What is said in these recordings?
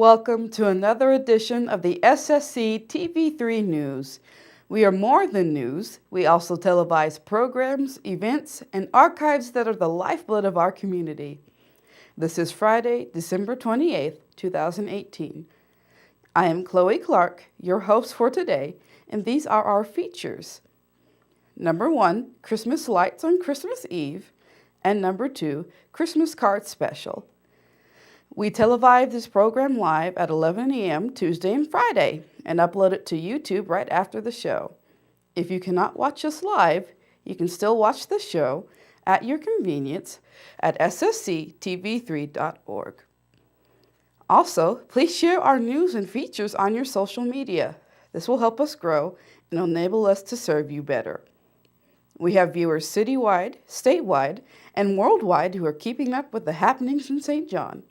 Welcome to another edition of the SSC TV3 News. We are more than news. We also televise programs, events, and archives that are the lifeblood of our community. This is Friday, December 28th, 2018. I am Chloe Clark, your host for today, and these are our features. Number 1, Christmas lights on Christmas Eve, and number 2, Christmas card special. We televise this program live at 11 a.m. Tuesday and Friday and upload it to YouTube right after the show. If you cannot watch us live, you can still watch the show at your convenience at ssctv3.org. Also, please share our news and features on your social media. This will help us grow and enable us to serve you better. We have viewers citywide, statewide, and worldwide who are keeping up with the happenings in St. John.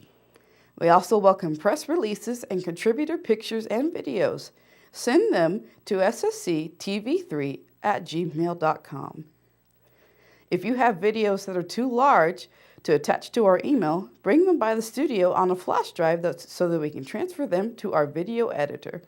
We also welcome press releases and contributor pictures and videos. Send them to ssctv3@gmail.com. If you have videos that are too large to attach to our email, bring them by the studio on a flash drive so that we can transfer them to our video editor.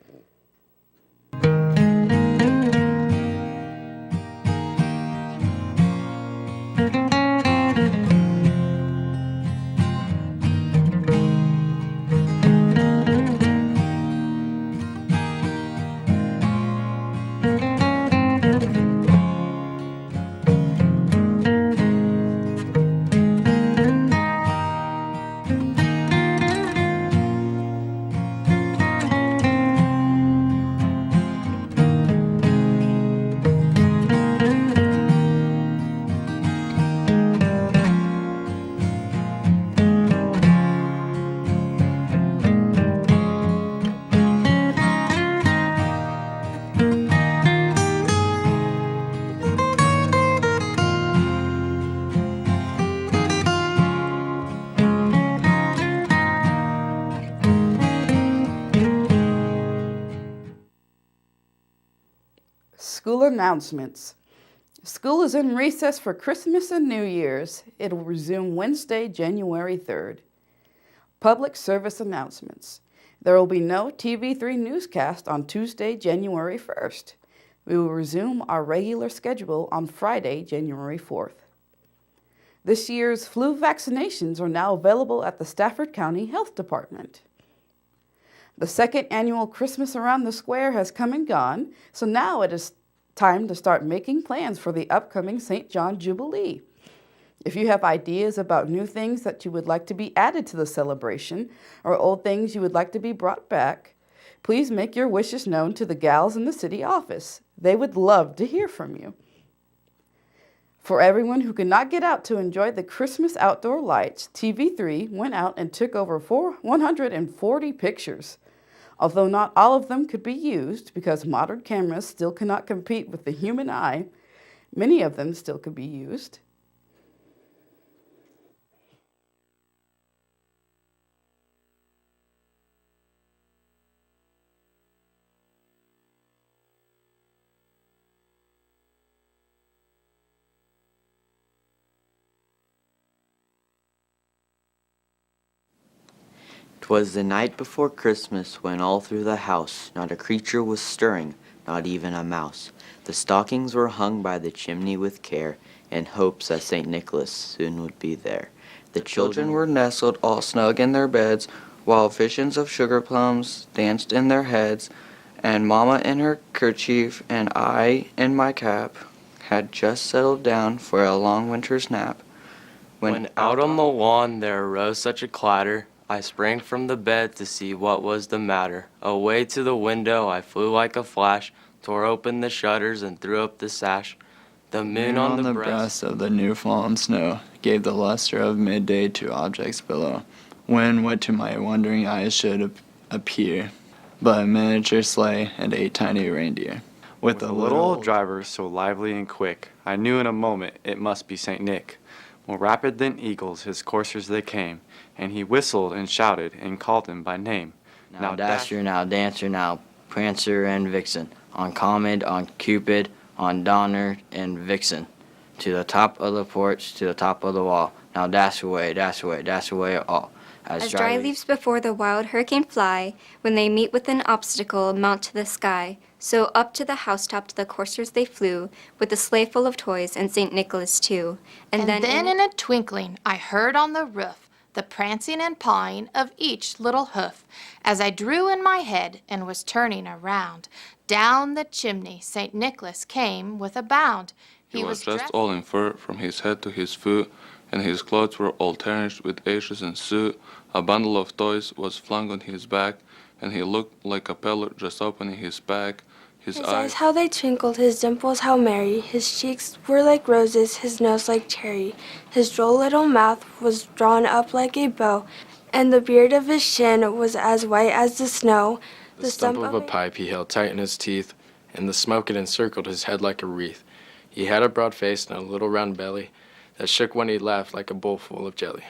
School announcements. School is in recess for Christmas and New Year's. It will resume Wednesday, January 3rd. Public service announcements. There will be no TV3 newscast on Tuesday, January 1st. We will resume our regular schedule on Friday, January 4th. This year's flu vaccinations are now available at the Stafford County Health Department. The second annual Christmas Around the Square has come and gone, so now it is time to start making plans for the upcoming St. John Jubilee. If you have ideas about new things that you would like to be added to the celebration or old things you would like to be brought back, please make your wishes known to the gals in the city office. They would love to hear from you. For everyone who could not get out to enjoy the Christmas outdoor lights, TV3 went out and took over 140 pictures. Although not all of them could be used because modern cameras still cannot compete with the human eye, many of them still could be used. "'Twas the night before Christmas, when all through the house not a creature was stirring, not even a mouse. The stockings were hung by the chimney with care, in hopes that St. Nicholas soon would be there. The children were nestled all snug in their beds, while visions of sugar plums danced in their heads, and Mamma in her kerchief, and I in my cap, had just settled down for a long winter's nap. When out on the lawn there arose such a clatter, I sprang from the bed to see what was the matter. Away to the window I flew like a flash, tore open the shutters and threw up the sash. The moon on the breast of the new fallen snow gave the luster of midday to objects below, when what to my wondering eyes should appear but a miniature sleigh and 8 tiny reindeer. With a little old driver so lively and quick, I knew in a moment it must be St. Nick. More rapid than eagles his coursers they came, and he whistled and shouted and called them by name. Now Dasher, now Dancer, now Prancer and Vixen, on Comet, on Cupid, on Donner and Vixen, to the top of the porch, to the top of the wall. Now dash away, dash away, dash away all. As dry leaves before the wild hurricane fly, when they meet with an obstacle, mount to the sky. So up to the housetop the coursers they flew, with the sleigh full of toys and St. Nicholas too. And then in a twinkling I heard on the roof the prancing and pawing of each little hoof. As I drew in my head and was turning around, down the chimney St. Nicholas came with a bound. He was dressed all in fur from his head to his foot, and his clothes were all tarnished with ashes and soot. A bundle of toys was flung on his back, and he looked like a peddler just opening his bag. His eyes, how they twinkled, his dimples, how merry. His cheeks were like roses, his nose like cherry. His droll little mouth was drawn up like a bow, and the beard of his chin was as white as the snow. The stump of a pipe he held tight in his teeth, and the smoke it encircled his head like a wreath. He had a broad face and a little round belly that shook when he laughed like a bowl full of jelly.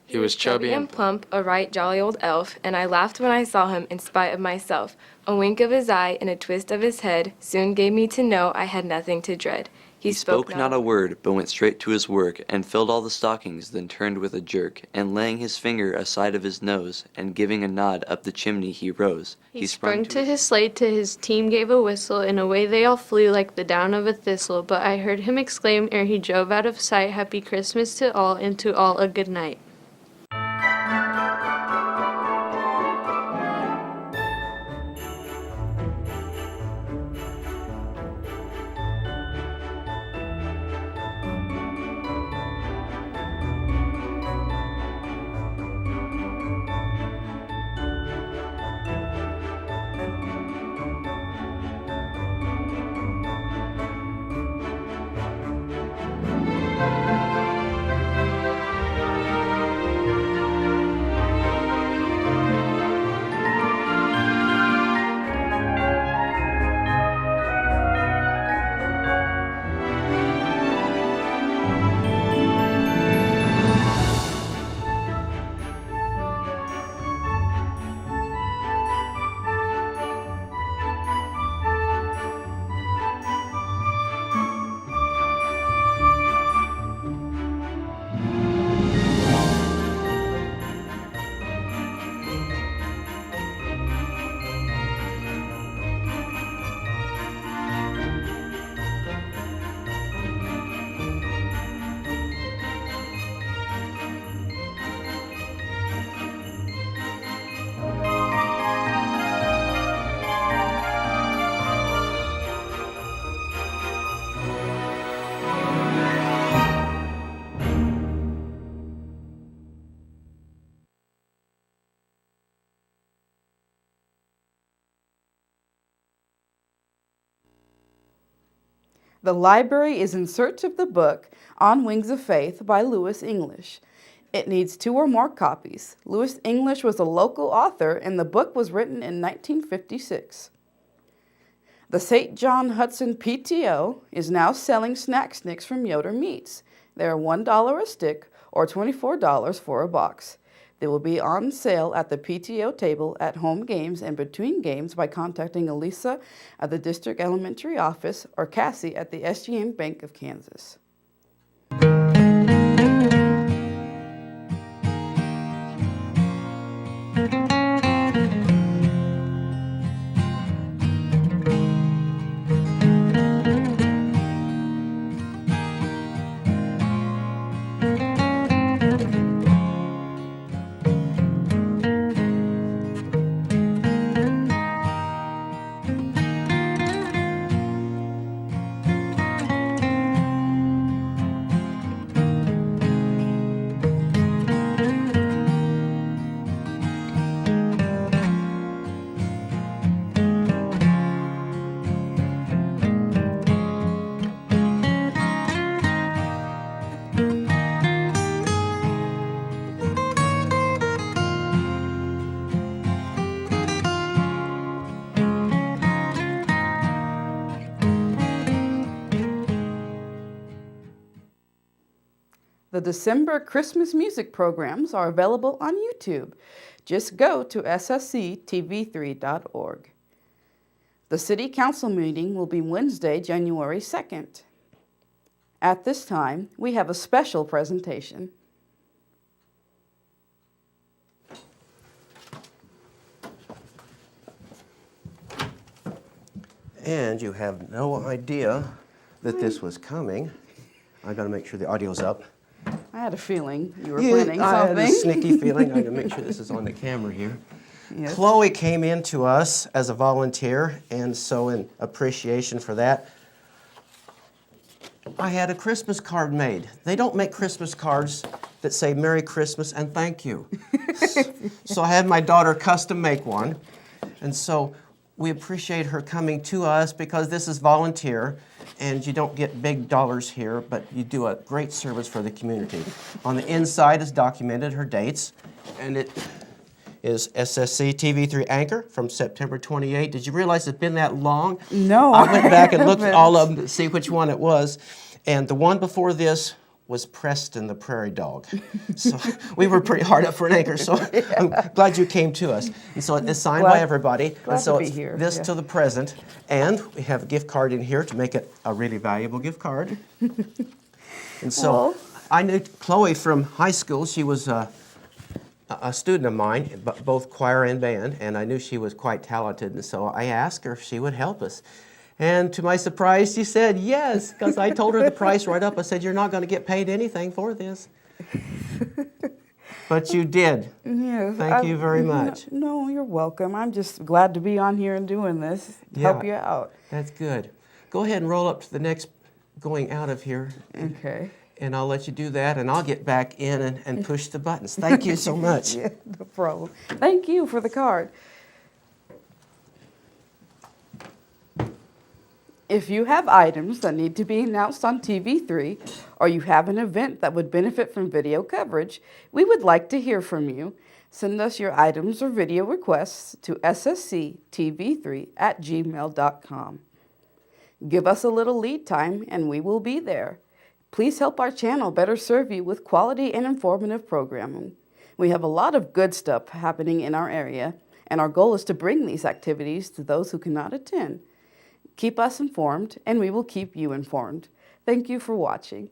He was chubby and plump, a right jolly old elf, and I laughed when I saw him in spite of myself. A wink of his eye and a twist of his head soon gave me to know I had nothing to dread. He spoke not a word, but went straight to his work, and filled all the stockings, then turned with a jerk, and laying his finger aside of his nose, and giving a nod up the chimney he rose. He sprung to his sleigh, to his team gave a whistle, and away they all flew like the down of a thistle. But I heard him exclaim ere he drove out of sight, Happy Christmas to all, and to all a good night. The library is in search of the book On Wings of Faith by Louis English. It needs 2 or more copies. Louis English was a local author, and the book was written in 1956. The St. John Hudson PTO is now selling snack sticks from Yoder Meats. They are $1 a stick or $24 for a box. They will be on sale at the PTO table at home games and between games by contacting Elisa at the District Elementary Office or Cassie at the SGM Bank of Kansas. The December Christmas music programs are available on YouTube. Just go to ssctv3.org. The City Council meeting will be Wednesday, January 2nd. At this time, we have a special presentation. And you have no idea that this was coming. I got to make sure the audio's up. I had a feeling you were planning something. I had a sneaky feeling. I got to make sure this is on the camera here. Yes. Chloe came in to us as a volunteer, and so in appreciation for that, I had a Christmas card made. They don't make Christmas cards that say Merry Christmas and thank you. So I had my daughter custom make one. And so we appreciate her coming to us because this is volunteer and you don't get big dollars here, but you do a great service for the community. On the inside is documented her dates, and it is SSC TV3 anchor from September 28. Did you realize it's been that long? No, I went back and looked at haven't. all of them to see which one it was. And the one before this was Preston the Prairie Dog. So we were pretty hard up for an anchor, so I'm glad you came to us. And so it's signed by everybody. Glad and so to be it's here. this Yeah. to the present. And we have a gift card in here to make it a really valuable gift card. And so Well. I knew Chloe from high school. She was a student of mine, both choir and band, and I knew she was quite talented, and so I asked her if she would help us. And to my surprise, she said yes, because I told her the price right up. I said, you're not going to get paid anything for this. But you did. Yes, Thank you very much. No, you're welcome. I'm just glad to be on here and doing this, help you out. That's good. Go ahead and roll up to the next going out of here. Okay. And I'll let you do that, and I'll get back in and push the buttons. Thank you so much. Yeah, no problem. Thank you for the card. If you have items that need to be announced on TV3, or you have an event that would benefit from video coverage, we would like to hear from you. Send us your items or video requests to ssctv3@gmail.com. Give us a little lead time and we will be there. Please help our channel better serve you with quality and informative programming. We have a lot of good stuff happening in our area, and our goal is to bring these activities to those who cannot attend. Keep us informed, and we will keep you informed. Thank you for watching.